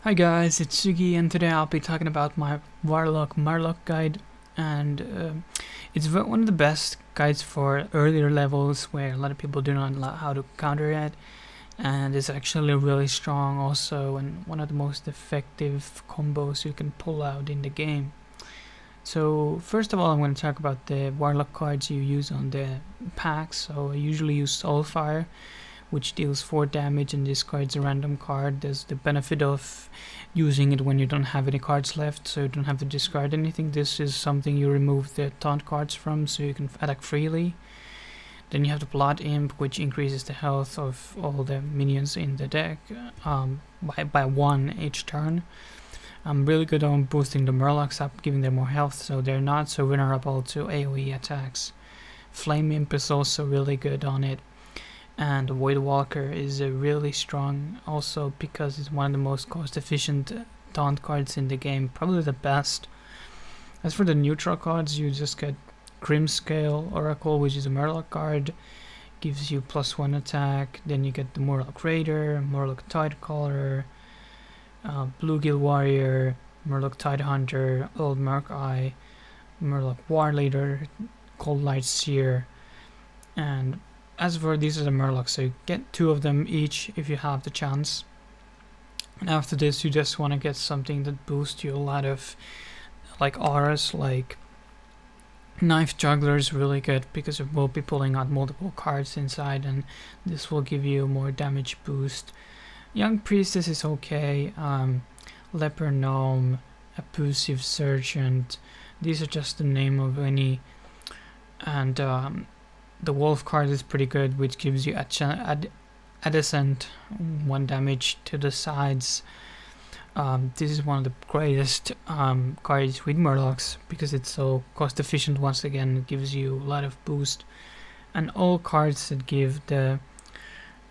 Hi guys, it's Sugi and today I'll be talking about my Warlock Murloc guide, and it's one of the best guides for earlier levels where a lot of people do not know how to counter it, and it's actually really strong also and one of the most effective combos you can pull out in the game. So first of all, I'm going to talk about the Warlock cards you use on the packs. So I usually use Soulfire, which deals 4 damage and discards a random card. There's the benefit of using it when you don't have any cards left, so you don't have to discard anything. This is something you remove the taunt cards from, so you can attack freely. Then you have the Blood Imp, which increases the health of all the minions in the deck by 1 each turn. I'm really good on boosting the Murlocs up, giving them more health, so they're not so vulnerable to AoE attacks. Flame Imp is also really good on it. And Void Walker is really strong also because it's one of the most cost efficient taunt cards in the game, probably the best. As for the neutral cards, you just get Grimscale Oracle, which is a Murloc card, gives you +1 attack. Then you get the Murloc Raider, Murloc Tidecaller, Bluegill Warrior, Murloc Tidehunter, Old Merc Eye, Murloc War Leader, Cold Light Seer, and as for these are the Murlocs, so you get 2 of them each if you have the chance. And after this, you just want to get something that boosts you a lot of like auras, like Knife Juggler is really good because you will be pulling out multiple cards inside, and this will give you more damage boost. Young Priestess is okay. Leper Gnome, Abusive Sergeant, these are just the name of any. And the Wolf card is pretty good, which gives you adjacent 1 damage to the sides. This is one of the greatest cards with Murlocs because it's so cost efficient. Once again, it gives you a lot of boost, and all cards that give the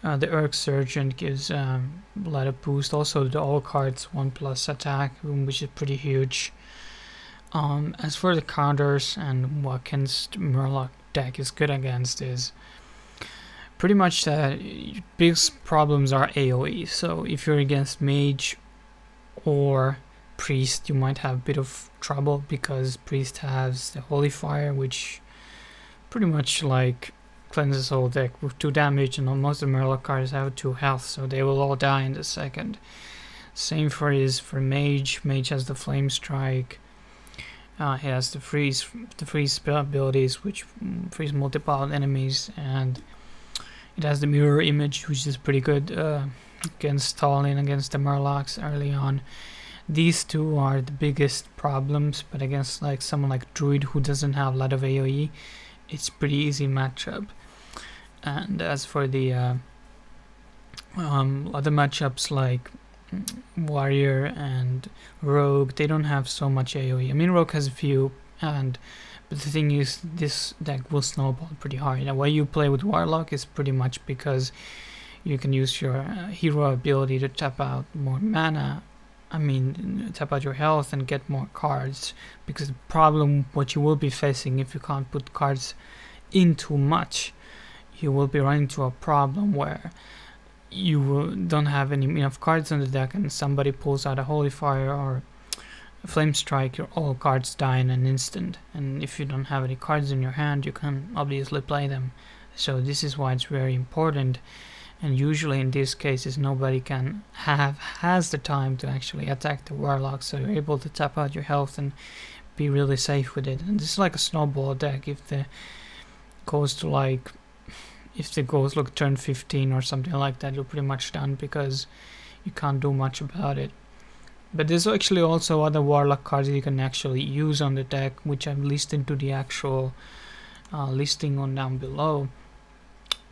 Urk Sergeant gives a lot of boost. Also, the all cards 1+ attack, which is pretty huge. As for the counters and what against Murloc deck is good against is pretty much the biggest problems are AoE. So if you're against Mage or Priest, you might have a bit of trouble because Priest has the Holy Fire, which pretty much like cleanses the whole deck with 2 damage, and most of the Murloc cards have 2 health, so they will all die in the second. Same for Mage. Mage has the Flame Strike. He has the freeze abilities, which freeze multiple enemies, and it has the mirror image, which is pretty good against stalling against the Murlocs early on. These 2 are the biggest problems, but against like someone like Druid who doesn't have a lot of AoE, it's pretty easy matchup. And as for the other matchups like Warrior and Rogue, they don't have so much AoE. I mean, Rogue has a few, but the thing is, this deck will snowball pretty hard. And why you play with Warlock is pretty much because you can use your hero ability to tap out more mana. I mean, tap out your health and get more cards. Because the problem, what you will be facing if you can't put cards in too much, you will be running into a problem where you don't have enough cards on the deck and somebody pulls out a Holy Fire or a Flame Strike, your all cards die in an instant, and if you don't have any cards in your hand, you can obviously play them. So this is why it's very important, and usually in these cases nobody has the time to actually attack the Warlock, so you're able to tap out your health and be really safe with it. And this is like a snowball deck. If the goes look turn 15 or something like that, you're pretty much done because you can't do much about it. But there's actually also other Warlock cards you can actually use on the deck, which I've listed to the actual listing on down below.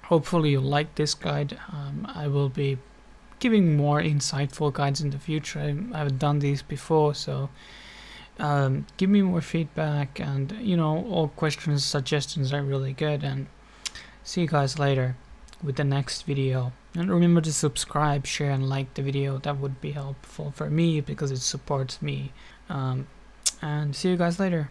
Hopefully you like this guide. I will be giving more insightful guides in the future. I haven't done these before, so give me more feedback, and you know, all questions, suggestions are really good. And see you guys later with the next video. And remember to subscribe, share, and like the video. That would be helpful for me because it supports me. And see you guys later.